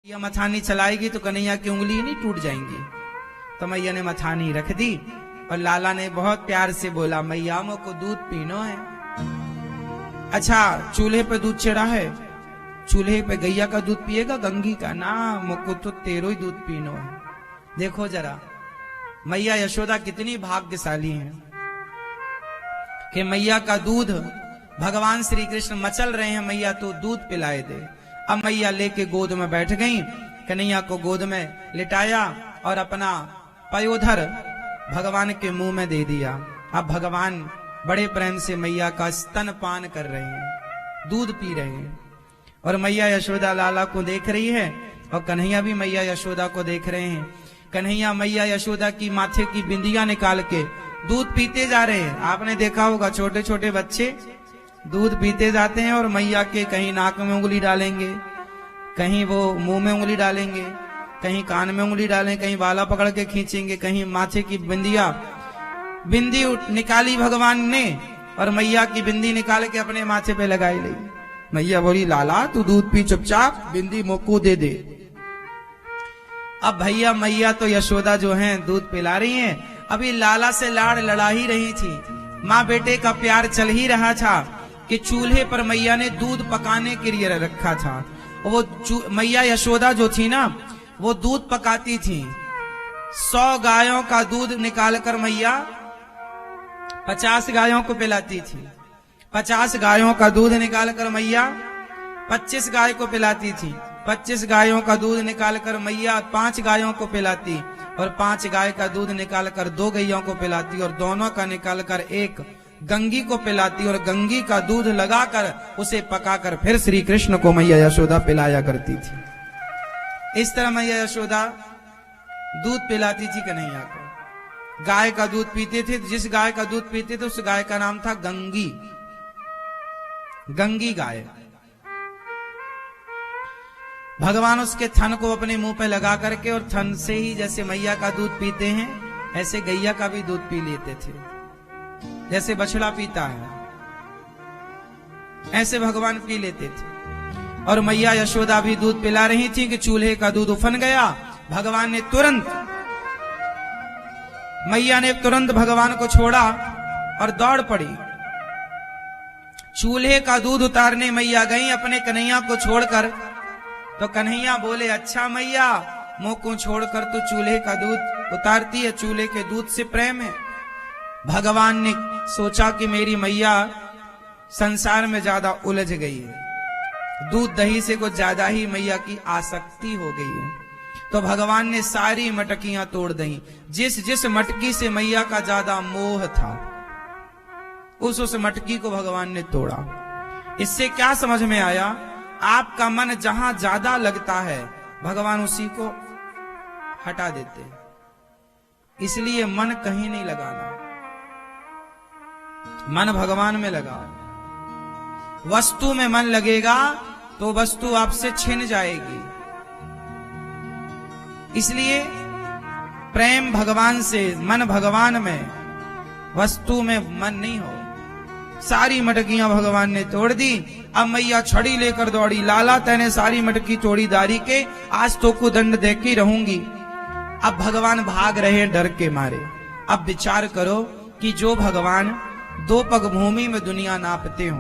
मैया मथानी चलाएगी तो कन्हैया की उंगली नहीं टूट जाएंगी। तो मैया ने मथानी रख दी और लाला ने बहुत प्यार से बोला, मैया को दूध पीनो है। अच्छा, चूल्हे पे दूध चढ़ा है, चूल्हे पे गैया का दूध पिएगा गंगी का? ना, मुझको तो तेरो ही दूध पीनो है। देखो जरा मैया यशोदा कितनी भाग्यशाली हैं कि मैया का दूध भगवान श्री कृष्ण मचल रहे हैं, मैया तो दूध पिलाए दे। अब मैया लेके गोद में बैठ गई, कन्हैया को गोद में लिटाया और अपना पयोधर भगवान के मुंह में दे दिया। अब भगवान बड़े प्रेम से मैया का स्तनपान कर रहे हैं, दूध पी रहे हैं। और मैया यशोदा लाला को देख रही है और कन्हैया भी मैया यशोदा को देख रहे हैं। कन्हैया मैया यशोदा की माथे की बिंदिया निकाल के दूध पीते जा रहे हैं। आपने देखा होगा छोटे छोटे बच्चे दूध पीते जाते हैं और मैया के कहीं नाक में उंगली डालेंगे, कहीं वो मुंह में उंगली डालेंगे, कहीं कान में उंगली डालेंगे, कहीं बाला पकड़ के खींचेंगे, कहीं माथे की बिंदी निकाली भगवान ने और मैया की बिंदी निकाल के अपने माथे पे लगाई ली। मैया बोली, लाला तू दूध पी चुपचाप, बिंदी मोको दे दे। अब भैया मैया तो यशोदा जो हैं दूध पिला रही हैं, अभी लाला से लाड़ लड़ा ही रही थी, माँ बेटे का प्यार चल ही रहा था कि चूल्हे पर मैया ने दूध पकाने के लिए रखा था। वो मैया यशोदा जो थी ना, वो दूध पकाती थी। 100 गायों का दूध निकालकर मैया 50 गायों को पिलाती थी। 50 गायों का दूध निकालकर मैया 25 गाय को पिलाती थी। 25 गायों का दूध निकालकर मैया 5 गायों को पिलाती और 5 गाय का दूध निकालकर 2 गैयों को पिलाती और दोनों का निकालकर 1 गंगी को पिलाती और गंगी का दूध लगाकर उसे पकाकर फिर श्री कृष्ण को मैया यशोदा पिलाया करती थी। इस तरह मैया यशोदा दूध पिलाती थी कन्हैया को। गाय का दूध पीते थे, जिस गाय का दूध पीते थे उस गाय का नाम था गंगी, गंगी गाय। भगवान उसके थन को अपने मुंह पे लगा करके और थन से ही जैसे मैया का दूध पीते हैं ऐसे गैया का भी दूध पी लेते थे, जैसे बछड़ा पीता है ऐसे भगवान पी लेते थे। और मैया यशोदा भी दूध पिला रही थी कि चूल्हे का दूध उफन गया। भगवान ने मैया ने तुरंत भगवान को छोड़ा और दौड़ पड़ी। चूल्हे का दूध उतारने मैया गई अपने कन्हैया को छोड़कर। तो कन्हैया बोले, अच्छा मैया मुंह को छोड़कर तो चूल्हे का दूध उतारती है, चूल्हे के दूध से प्रेम है। भगवान ने सोचा कि मेरी मैया संसार में ज्यादा उलझ गई है, दूध दही से कुछ ज्यादा ही मैया की आसक्ति हो गई है। तो भगवान ने सारी मटकियां तोड़ दी। जिस जिस मटकी से मैया का ज्यादा मोह था उस मटकी को भगवान ने तोड़ा। इससे क्या समझ में आया? आपका मन जहां ज्यादा लगता है भगवान उसी को हटा देते। इसलिए मन कहीं नहीं लगाना, मन भगवान में लगाओ। वस्तु में मन लगेगा तो वस्तु आपसे छिन जाएगी। इसलिए प्रेम भगवान से, मन भगवान में, वस्तु में मन नहीं हो। सारी मटकियां भगवान ने तोड़ दी। अब मैया छड़ी लेकर दौड़ी, लाला तैने सारी मटकी तोड़ी दारी के, आज तो को दंड दे के रहूंगी। अब भगवान भाग रहे डर के मारे। अब विचार करो कि जो भगवान 2 पग भूमि में दुनिया नापते हो,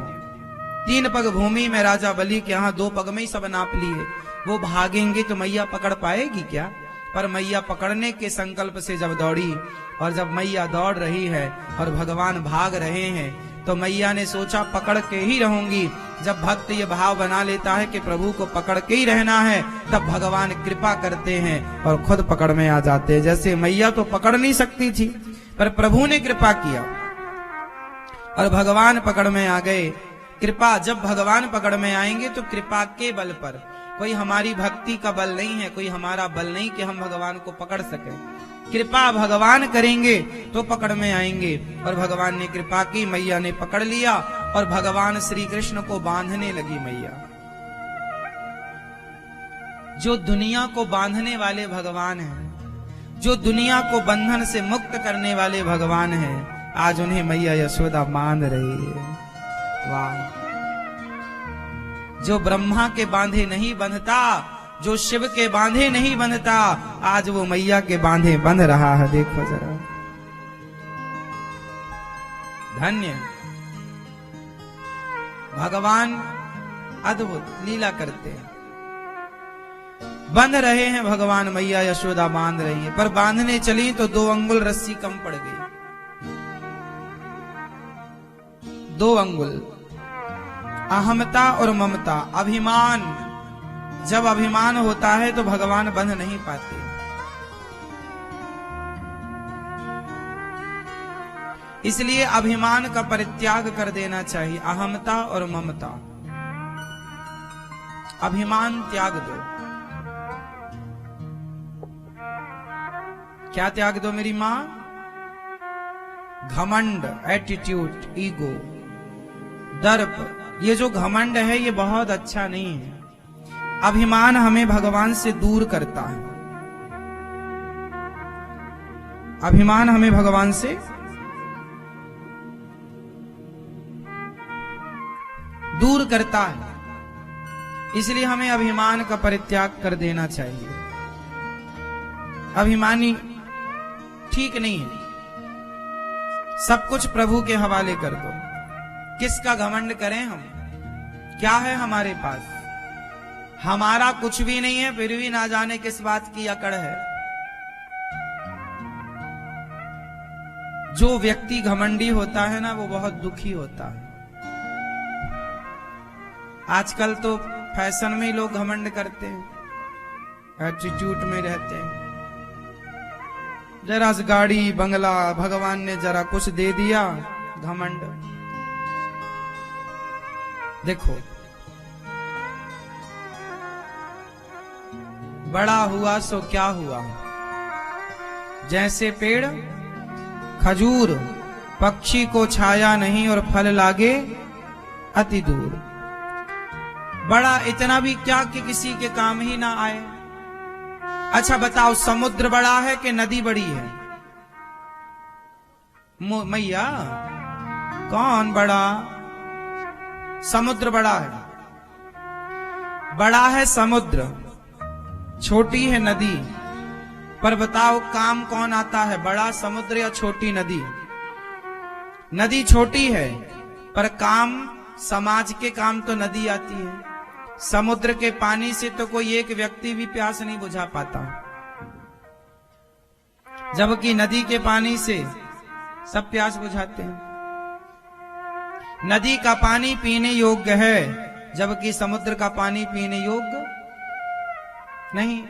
3 पग भूमि में राजा बलि के यहाँ 2 पग में ही सब नाप लिए, वो भागेंगे तो मैया पकड़ पाएगी क्या? पर मैया पकड़ने के संकल्प से जब दौड़ी और जब मैया दौड़ रही है और भगवान भाग रहे हैं तो मैया ने सोचा पकड़ के ही रहूंगी। जब भक्त ये भाव बना लेता है कि प्रभु को पकड़ के ही रहना है तब भगवान कृपा करते हैं और खुद पकड़ में आ जाते हैं। जैसे मैया तो पकड़ नहीं सकती थी पर प्रभु ने कृपा किया और भगवान पकड़ में आ गए। कृपा, जब भगवान पकड़ में आएंगे तो कृपा के बल पर, कोई हमारी भक्ति का बल नहीं है, कोई हमारा बल नहीं कि हम भगवान को पकड़ सके। कृपा भगवान करेंगे तो पकड़ में आएंगे। और भगवान ने कृपा की, मैया ने पकड़ लिया और भगवान श्री कृष्ण को बांधने लगी मैया। जो दुनिया को बांधने वाले भगवान हैं, जो दुनिया को बंधन से मुक्त करने वाले भगवान हैं, आज उन्हें मैया यशोदा बांध रही है। वाह! जो ब्रह्मा के बांधे नहीं बंधता, जो शिव के बांधे नहीं बंधता, आज वो मैया के बांधे बंध रहा है। देखो जरा, धन्य भगवान अद्भुत लीला करते हैं। बंध रहे हैं भगवान, मैया यशोदा बांध रही है, पर बांधने चली तो 2 अंगुल रस्सी कम पड़ गई। 2 अंगुल। अहमता और ममता, अभिमान। जब अभिमान होता है तो भगवान बंध नहीं पाते। इसलिए अभिमान का परित्याग कर देना चाहिए। अहमता और ममता, अभिमान त्याग दो। क्या त्याग दो मेरी मां? घमंड, एटीट्यूड, ईगो, दर्प। ये जो घमंड है ये बहुत अच्छा नहीं है। अभिमान हमें भगवान से दूर करता है। अभिमान हमें भगवान से दूर करता है। इसलिए हमें अभिमान का परित्याग कर देना चाहिए। अभिमानी ठीक नहीं है। सब कुछ प्रभु के हवाले कर दो। किसका घमंड करें हम? क्या है हमारे पास? हमारा कुछ भी नहीं है, फिर भी ना जाने किस बात की अकड़ है। जो व्यक्ति घमंडी होता है ना, वो बहुत दुखी होता है। आजकल तो फैशन में ही लोग घमंड करते हैं, एटीट्यूड में रहते हैं। जरा गाड़ी बंगला भगवान ने जरा कुछ दे दिया, घमंड। देखो, बड़ा हुआ सो क्या हुआ, जैसे पेड़ खजूर, पक्षी को छाया नहीं और फल लागे अति दूर। बड़ा इतना भी क्या कि किसी के काम ही ना आए। अच्छा बताओ, समुद्र बड़ा है कि नदी बड़ी है? मैया, कौन बड़ा? समुद्र बड़ा है। बड़ा है समुद्र, छोटी है नदी। पर बताओ, काम कौन आता है, बड़ा समुद्र या छोटी नदी? नदी छोटी है, पर काम, समाज के काम तो नदी आती है। समुद्र के पानी से तो कोई एक व्यक्ति भी प्यास नहीं बुझा पाता, जबकि नदी के पानी से सब प्यास बुझाते हैं। नदी का पानी पीने योग्य है, जबकि समुद्र का पानी पीने योग्य नहीं।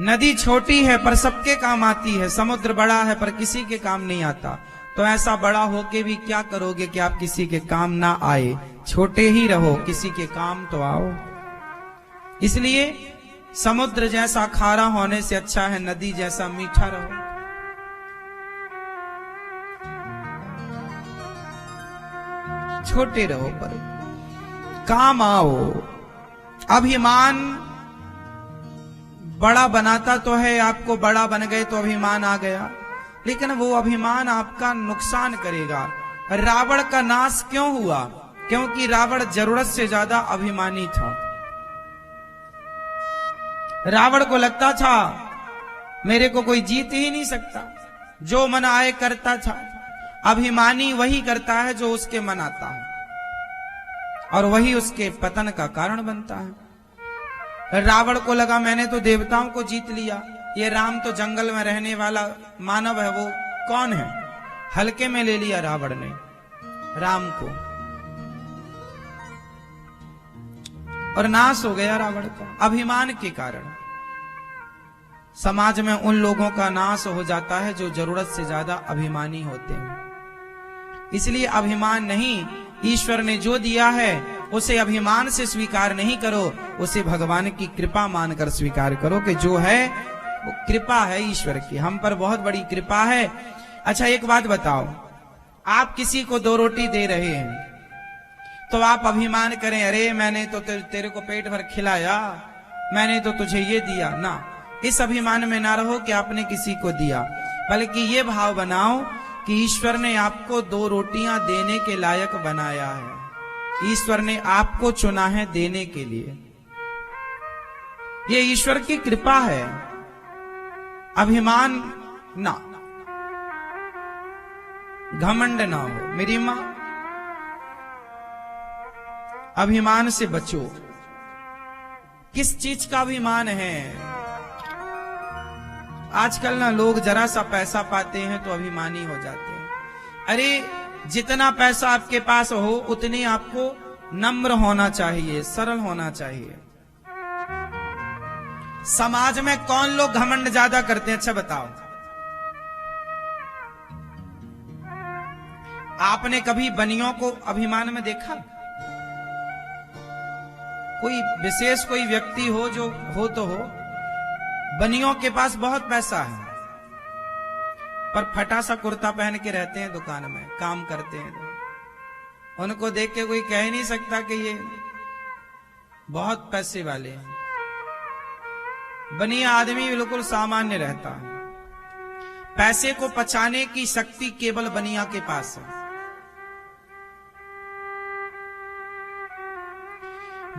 नदी छोटी है पर सबके काम आती है, समुद्र बड़ा है पर किसी के काम नहीं आता। तो ऐसा बड़ा होके भी क्या करोगे कि आप किसी के काम ना आए? छोटे ही रहो, किसी के काम तो आओ। इसलिए समुद्र जैसा खारा होने से अच्छा है नदी जैसा मीठा रहो। छोटे रहो पर काम आओ। अभिमान बड़ा बनाता तो है आपको, बड़ा बन गए तो अभिमान आ गया, लेकिन वो अभिमान आपका नुकसान करेगा। रावण का नाश क्यों हुआ? क्योंकि रावण जरूरत से ज्यादा अभिमानी था। रावण को लगता था मेरे को कोई जीत ही नहीं सकता, जो मन आए करता था। अभिमानी वही करता है जो उसके मन आता है, और वही उसके पतन का कारण बनता है। रावण को लगा मैंने तो देवताओं को जीत लिया, ये राम तो जंगल में रहने वाला मानव है, वो कौन है? हल्के में ले लिया रावण ने राम को, और नाश हो गया रावण का अभिमान के कारण। समाज में उन लोगों का नाश हो जाता है जो जरूरत से ज्यादा अभिमानी होते हैं। इसलिए अभिमान नहीं, ईश्वर ने जो दिया है उसे अभिमान से स्वीकार नहीं करो, उसे भगवान की कृपा मानकर स्वीकार करो कि जो है वो कृपा है ईश्वर की, हम पर बहुत बड़ी कृपा है। अच्छा एक बात बताओ, आप किसी को 2 रोटी दे रहे हैं तो आप अभिमान करें, अरे मैंने तो तेरे को पेट भर खिलाया, मैंने तो तुझे ये दिया ना। इस अभिमान में ना रहो कि आपने किसी को दिया, बल्कि ये भाव बनाओ कि ईश्वर ने आपको 2 रोटियां देने के लायक बनाया है। ईश्वर ने आपको चुना है देने के लिए। ये ईश्वर की कृपा है। अभिमान ना, घमंड ना हो। मेरी मां, अभिमान से बचो। किस चीज का अभिमान है? आजकल ना लोग जरा सा पैसा पाते हैं तो अभिमानी हो जाते हैं। अरे जितना पैसा आपके पास हो उतनी आपको नम्र होना चाहिए, सरल होना चाहिए। समाज में कौन लोग घमंड ज्यादा करते हैं? अच्छा बताओ। आपने कभी बनियों को अभिमान में देखा? कोई विशेष कोई व्यक्ति हो जो हो तो हो, बनियों के पास बहुत पैसा है पर फटा सा कुर्ता पहन के रहते हैं, दुकान में काम करते हैं। उनको देख के कोई कह नहीं सकता कि ये बहुत पैसे वाले हैं। बनिया आदमी बिल्कुल सामान्य रहता है। पैसे को पचाने की शक्ति केवल बनिया के पास है।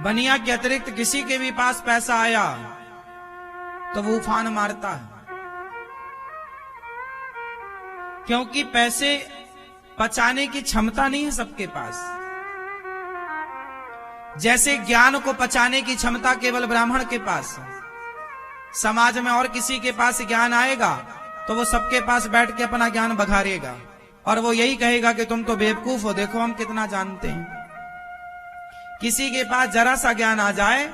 बनिया के अतिरिक्त किसी के भी पास पैसा आया तो वो उफान मारता है, क्योंकि पैसे पचाने की क्षमता नहीं है सबके पास। जैसे ज्ञान को पचाने की क्षमता केवल ब्राह्मण के पास है। समाज में और किसी के पास ज्ञान आएगा तो वो सबके पास बैठ के अपना ज्ञान बघारेगा और वो यही कहेगा कि तुम तो बेवकूफ हो, देखो हम कितना जानते हैं। किसी के पास जरा सा ज्ञान आ जाए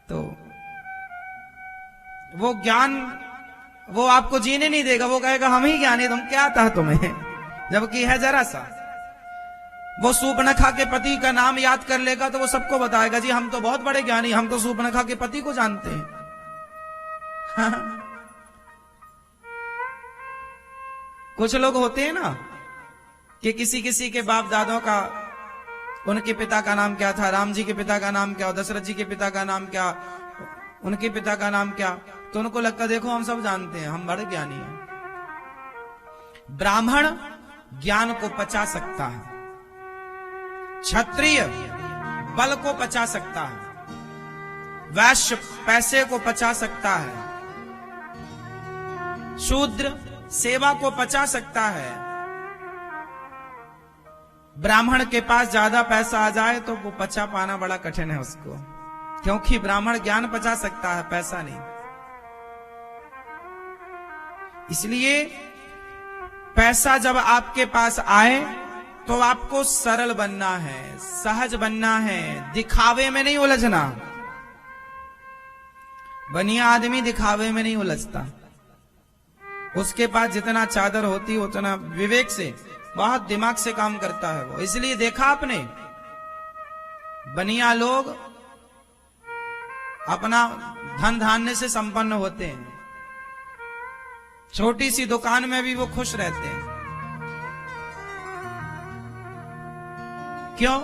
तो वो ज्ञान वो आपको जीने नहीं देगा। वो कहेगा हम ही ज्ञानी, तुम क्या आता है तुम्हें, जबकि है जरा सा। वो सूर्पनखा के पति का नाम याद कर लेगा तो वो सबको बताएगा, जी हम तो बहुत बड़े ज्ञानी, हम तो सूर्पनखा के पति को जानते हैं। कुछ लोग होते हैं ना कि किसी किसी के बाप दादों का, उनके पिता का नाम क्या था, राम जी के पिता का नाम क्या, दशरथ जी के पिता का नाम क्या, उनके पिता का नाम क्या, तो उनको लगता देखो हम सब जानते हैं, हम बड़े ज्ञानी हैं। ब्राह्मण ज्ञान को पचा सकता है, क्षत्रिय बल को पचा सकता है, वैश्य पैसे को पचा सकता है, शूद्र सेवा को पचा सकता है। ब्राह्मण के पास ज्यादा पैसा आ जाए तो वो पचा पाना बड़ा कठिन है उसको, क्योंकि ब्राह्मण ज्ञान पचा सकता है, पैसा नहीं। इसलिए पैसा जब आपके पास आए तो आपको सरल बनना है, सहज बनना है, दिखावे में नहीं उलझना। बनिया आदमी दिखावे में नहीं उलझता। उसके पास जितना चादर होती उतना विवेक से, बहुत दिमाग से काम करता है वो। इसलिए देखा आपने, बनिया लोग अपना धन धान्य से संपन्न होते हैं, छोटी सी दुकान में भी वो खुश रहते हैं। क्यों?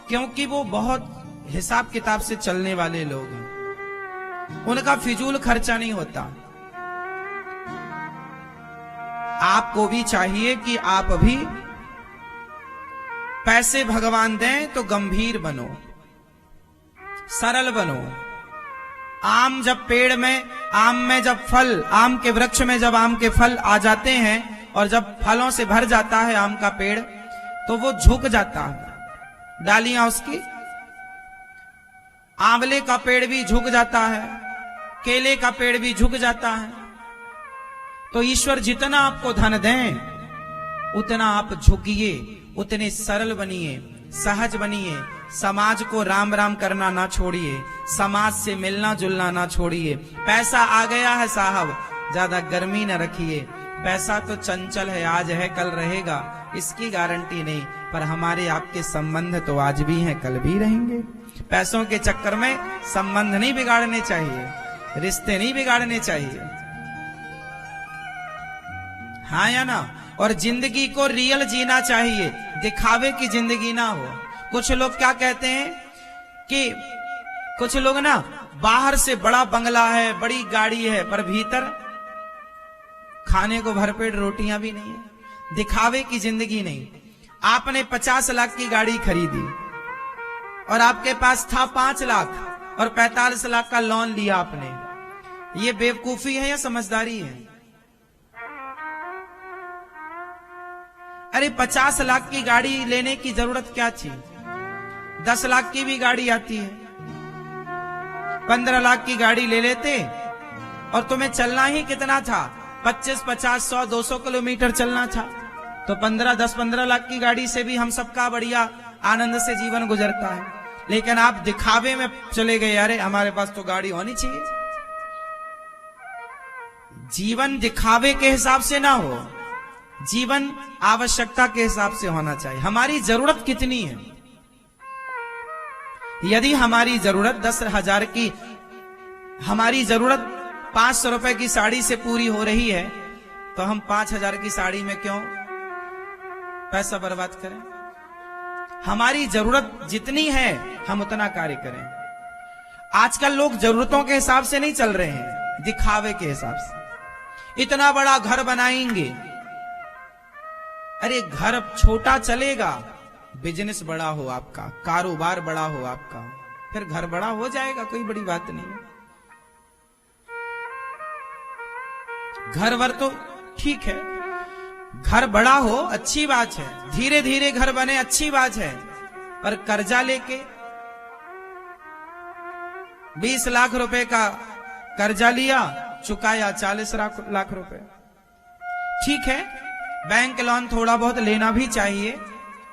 क्योंकि वो बहुत हिसाब किताब से चलने वाले लोग हैं, उनका फिजूल खर्चा नहीं होता। आपको भी चाहिए कि आप भी पैसे भगवान दें तो गंभीर बनो, सरल बनो। आम जब पेड़ में, आम में जब फल, आम के वृक्ष में जब आम के फल आ जाते हैं और जब फलों से भर जाता है आम का पेड़, तो वो झुक जाता है, डालियां उसकी। आंवले का पेड़ भी झुक जाता है, केले का पेड़ भी झुक जाता है। तो ईश्वर जितना आपको धन दें उतना आप झुकिए, उतने सरल बनिए, सहज बनिए। समाज को राम राम करना ना छोड़िए, समाज से मिलना जुलना ना छोड़िए। पैसा आ गया है साहब, ज्यादा गर्मी न रखिए। पैसा तो चंचल है, आज है कल रहेगा, इसकी गारंटी नहीं, पर हमारे आपके संबंध तो आज भी हैं कल भी रहेंगे। पैसों के चक्कर में संबंध नहीं बिगाड़ने चाहिए, रिश्ते नहीं बिगाड़ने चाहिए, हाँ या ना। और जिंदगी को रियल जीना चाहिए, दिखावे की जिंदगी ना हो। कुछ लोग क्या कहते हैं कि कुछ लोग ना बाहर से बड़ा बंगला है, बड़ी गाड़ी है, पर भीतर खाने को भरपेट रोटियां भी नहीं है। दिखावे की जिंदगी नहीं। आपने 50 लाख की गाड़ी खरीदी और आपके पास था 5 लाख और 45 लाख का लोन लिया आपने। ये बेवकूफी है या समझदारी है? अरे 50 लाख की गाड़ी लेने की जरूरत क्या थी? 10 लाख की भी गाड़ी आती है। 15 लाख की गाड़ी ले लेते और तुम्हें चलना ही कितना था? 25, 50, 100, 200 किलोमीटर चलना था। तो 15 लाख की गाड़ी से भी हम सबका बढ़िया आनंद से जीवन गुजरता है। लेकिन आप दिखावे में चले गए, अरे हमारे पास तो गाड़ी होनी चाहिए। जीवन दिखावे के हिसाब से ना हो, जीवन आवश्यकता के हिसाब से होना चाहिए। हमारी जरूरत कितनी है? यदि हमारी जरूरत 10,000 की, हमारी जरूरत 500 रुपए की साड़ी से पूरी हो रही है, तो हम 5,000 की साड़ी में क्यों पैसा बर्बाद करें? हमारी जरूरत जितनी है हम उतना कार्य करें। आजकल लोग जरूरतों के हिसाब से नहीं चल रहे हैं, दिखावे के हिसाब से। इतना बड़ा घर बनाएंगे, अरे घर छोटा चलेगा, बिजनेस बड़ा हो आपका, कारोबार बड़ा हो आपका, फिर घर बड़ा हो जाएगा, कोई बड़ी बात नहीं है। घर वर तो ठीक है, घर बड़ा हो अच्छी बात है, धीरे धीरे घर बने अच्छी बात है, पर कर्जा लेके 20 लाख रुपए का कर्जा लिया, चुकाया 40 लाख रुपए। ठीक है, बैंक लोन थोड़ा बहुत लेना भी चाहिए,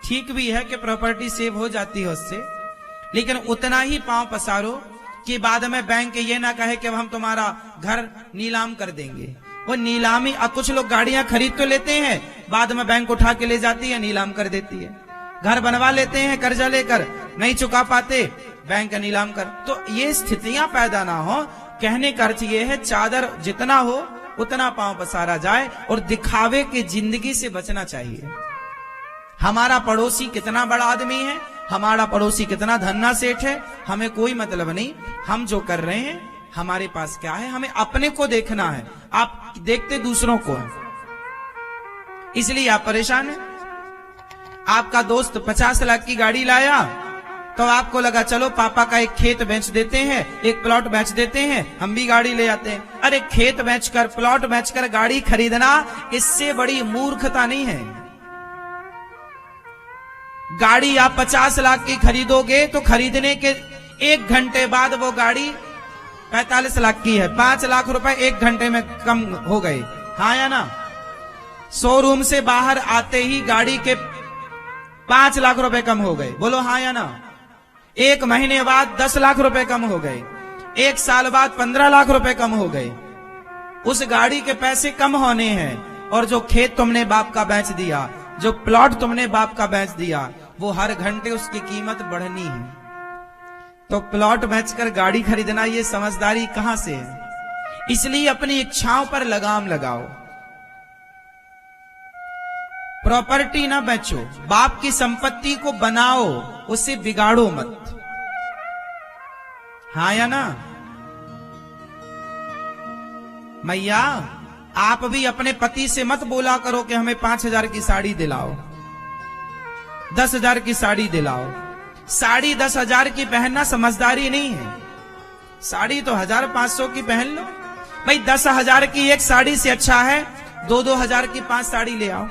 ठीक भी है कि प्रॉपर्टी सेव हो जाती है उससे, लेकिन उतना ही पांव पसारो कि बाद में बैंक ये ना कहे कि हम तुम्हारा घर नीलाम कर देंगे। वो नीलामी, कुछ लोग गाड़ियां खरीद तो लेते हैं, बाद में बैंक उठा के ले जाती है, नीलाम कर देती है। घर बनवा लेते हैं कर्जा लेकर, नहीं चुका पाते, बैंक नीलाम कर। तो ये स्थितियां पैदा ना हो, कहने का अर्थ ये है चादर जितना हो उतना पांव पसारा जाए और दिखावे की जिंदगी से बचना चाहिए। हमारा पड़ोसी कितना बड़ा आदमी है, हमारा पड़ोसी कितना धन्ना सेठ है, हमें कोई मतलब नहीं। हम जो कर रहे हैं, हमारे पास क्या है, हमें अपने को देखना है। आप देखते दूसरों को है, इसलिए आप परेशान हैं। आपका दोस्त 50 लाख की गाड़ी लाया, तो आपको लगा चलो पापा का एक खेत बेच देते हैं, एक प्लॉट बेच देते हैं, हम भी गाड़ी ले आते हैं। अरे खेत बेचकर, प्लॉट बेचकर गाड़ी खरीदना, इससे बड़ी मूर्खता नहीं है। गाड़ी आप 50 लाख की खरीदोगे तो खरीदने के 1 घंटे बाद वो गाड़ी 45 लाख की है। 5 लाख रुपए 1 घंटे में कम हो गए, हाँ या ना? शोरूम से बाहर आते ही गाड़ी के 5 लाख रुपए कम हो गए, बोलो हाँ या ना? 1 महीने बाद 10 लाख रुपए कम हो गए, 1 साल बाद 15 लाख रुपए कम हो गए। उस गाड़ी के पैसे कम होने हैं, और जो खेत तुमने बाप का बेच दिया, जो प्लॉट तुमने बाप का बेच दिया, वो हर घंटे उसकी कीमत बढ़नी है। तो प्लॉट बेचकर गाड़ी खरीदना, ये समझदारी कहां से है? इसलिए अपनी इच्छाओं पर लगाम लगाओ। प्रॉपर्टी ना बेचो, बाप की संपत्ति को बनाओ, उसे बिगाड़ो मत, हाँ या ना? मैया, आप भी अपने पति से मत बोला करो कि हमें 5,000 की साड़ी दिलाओ, 10,000 की साड़ी दिलाओ। साड़ी 10,000 की पहनना समझदारी नहीं है। साड़ी तो 1,500 की पहन लो भाई। 10,000 की एक साड़ी से अच्छा है 2,000 की 5 साड़ी ले आओ,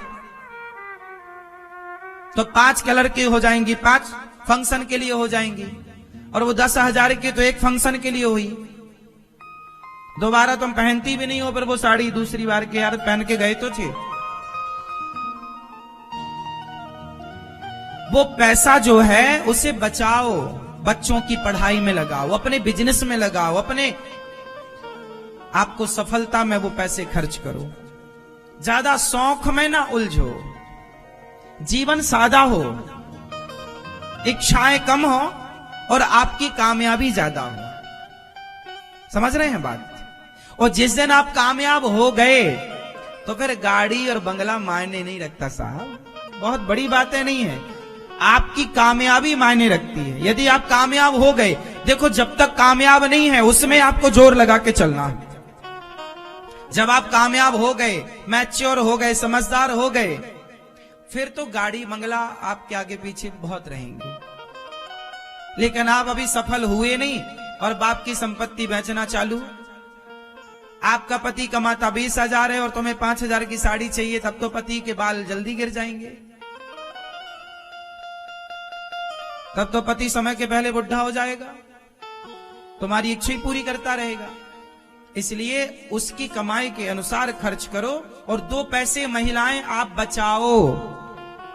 तो 5 कलर की हो जाएंगी, 5 फंक्शन के लिए हो जाएंगी, और वो 10,000 की तो एक फंक्शन के लिए हुई। दोबारा तुम पहनती भी नहीं हो, पर वो साड़ी दूसरी बार के यार पहन के गए तो थे। वो पैसा जो है उसे बचाओ, बच्चों की पढ़ाई में लगाओ, अपने बिजनेस में लगाओ, अपने आपको सफलता में वो पैसे खर्च करो। ज्यादा शौक में ना उलझो, जीवन सादा हो, इच्छाएं कम हो और आपकी कामयाबी ज्यादा हो। समझ रहे हैं बात? और जिस दिन आप कामयाब हो गए तो फिर गाड़ी और बंगला मायने नहीं रखता साहब, बहुत बड़ी बातें नहीं है। आपकी कामयाबी मायने रखती है। यदि आप कामयाब हो गए, देखो जब तक कामयाब नहीं है उसमें आपको जोर लगा के चलना है। जब आप कामयाब हो गए, मैच्योर हो गए, समझदार हो गए, फिर तो गाड़ी बंगला आपके आगे पीछे बहुत रहेंगे। लेकिन आप अभी सफल हुए नहीं, और बाप की संपत्ति बेचना चालू। आपका पति कमाता 20,000 है और तुम्हें 5,000 की साड़ी चाहिए, तब तो पति के बाल जल्दी गिर जाएंगे, तब तो पति समय के पहले बुढ़ा हो जाएगा, तुम्हारी इच्छा ही पूरी करता रहेगा। इसलिए उसकी कमाई के अनुसार खर्च करो और 2 पैसे महिलाएं आप बचाओ।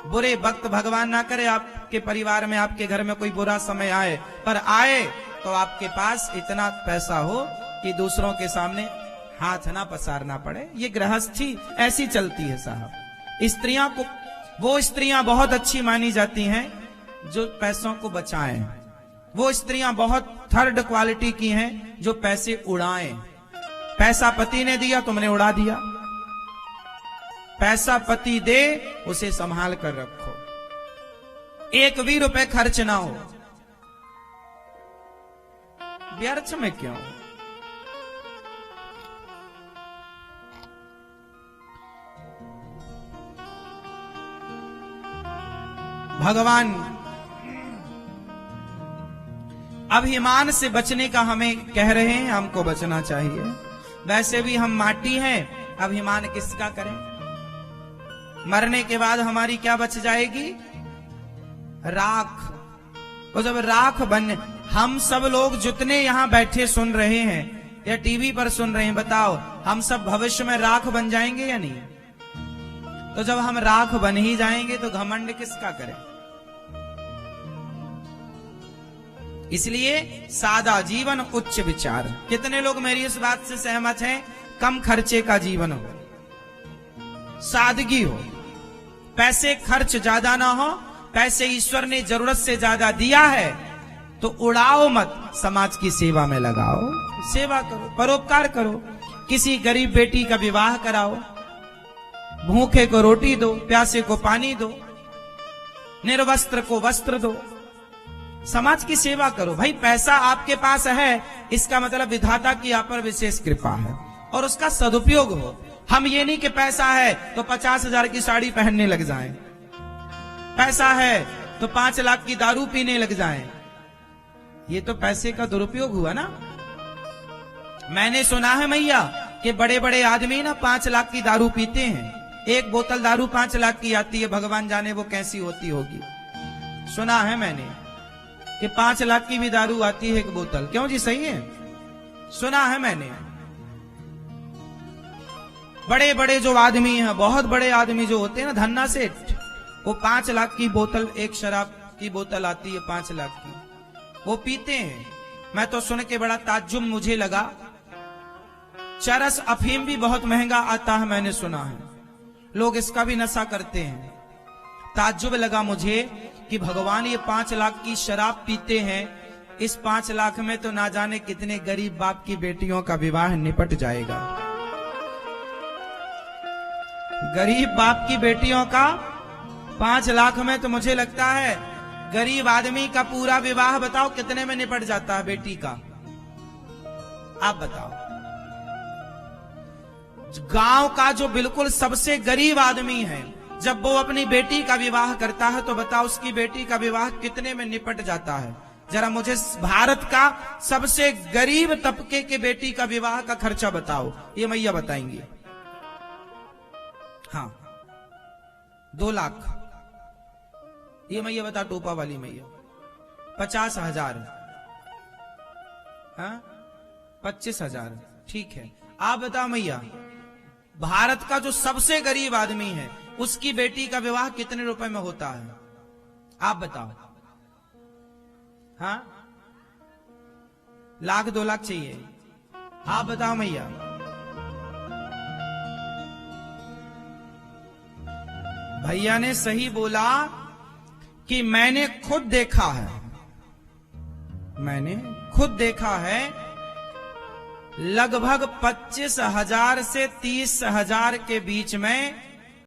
बुरे वक्त भगवान ना करे आपके परिवार में, आपके घर में कोई बुरा समय आए, पर आए तो आपके पास इतना पैसा हो कि दूसरों के सामने हाथ ना पसारना पड़े। ये गृहस्थी ऐसी चलती है साहब। स्त्रियां को, वो स्त्रियां बहुत अच्छी मानी जाती हैं जो पैसों को बचाएं। वो स्त्रियां बहुत थर्ड क्वालिटी की हैं जो पैसे उड़ाएं। पैसा पति ने दिया, तुमने उड़ा दिया। पैसा पति दे, उसे संभाल कर रखो, 1 भी रुपए खर्च ना हो। व्यर्थ में क्यों? भगवान अभिमान से बचने का हमें कह रहे हैं, हमको बचना चाहिए। वैसे भी हम माटी हैं, अभिमान किसका करें? मरने के बाद हमारी क्या बच जाएगी? राख। और जब राख बन, हम सब लोग जितने यहां बैठे सुन रहे हैं या टीवी पर सुन रहे हैं, बताओ हम सब भविष्य में राख बन जाएंगे या नहीं? तो जब हम राख बन ही जाएंगे तो घमंड किसका करें? इसलिए सादा जीवन उच्च विचार। कितने लोग मेरी इस बात से सहमत हैं? कम खर्चे का जीवन हो, सादगी हो, पैसे खर्च ज्यादा ना हो। पैसे ईश्वर ने जरूरत से ज्यादा दिया है तो उड़ाओ मत, समाज की सेवा में लगाओ, सेवा करो, परोपकार करो। किसी गरीब बेटी का विवाह कराओ, भूखे को रोटी दो, प्यासे को पानी दो, निर्वस्त्र को वस्त्र दो, समाज की सेवा करो। भाई पैसा आपके पास है, इसका मतलब विधाता की आप पर विशेष कृपा है और उसका सदुपयोग हो। हम ये नहीं कि पैसा है तो 50,000 की साड़ी पहनने लग जाएं, पैसा है तो 5 लाख की दारू पीने लग जाएं। ये तो पैसे का दुरुपयोग हुआ ना। मैंने सुना है मैया कि बड़े बड़े आदमी ना 5 लाख की दारू पीते हैं। 1 बोतल दारू 5 लाख की आती है, भगवान जाने वो कैसी होती होगी। सुना है मैंने कि 5 लाख की भी दारू आती है 1 बोतल। क्यों जी? सही है, सुना है मैंने। बड़े बड़े जो आदमी हैं, बहुत बड़े आदमी जो होते हैं ना, धन्ना सेठ, वो 5 लाख की बोतल, एक शराब की बोतल आती है 5 लाख की, वो पीते हैं। मैं तो सुन के बड़ा ताज्जुब मुझे लगा। चरस अफीम भी बहुत महंगा आता है, मैंने सुना है, लोग इसका भी नशा करते हैं। ताज्जुब लगा मुझे कि भगवान ये 5 लाख की शराब पीते हैं, इस 5 लाख में तो ना जाने कितने गरीब बाप की बेटियों का विवाह निपट जाएगा। गरीब बाप की बेटियों का 5 लाख में तो मुझे लगता है गरीब आदमी का पूरा विवाह बताओ कितने में निपट जाता है बेटी का? आप बताओ। गांव का जो बिल्कुल सबसे गरीब आदमी है, जब वो अपनी बेटी का विवाह करता है तो बताओ उसकी बेटी का विवाह कितने में निपट जाता है? जरा मुझे भारत का सबसे गरीब तबके के बेटी का विवाह का खर्चा बताओ, ये मैया बताएंगी। हाँ, 2 लाख। ये मैया बता, टोपा वाली मैया 50,000, हाँ 25,000, ठीक है। आप बताओ मैया, भारत का जो सबसे गरीब आदमी है उसकी बेटी का विवाह कितने रुपए में होता है? आप बताओ। हाँ, 1 लाख 2 लाख चाहिए? आप बताओ मैया। भैया ने सही बोला कि मैंने खुद देखा है, मैंने खुद देखा है, लगभग 25,000 से 30,000 के बीच में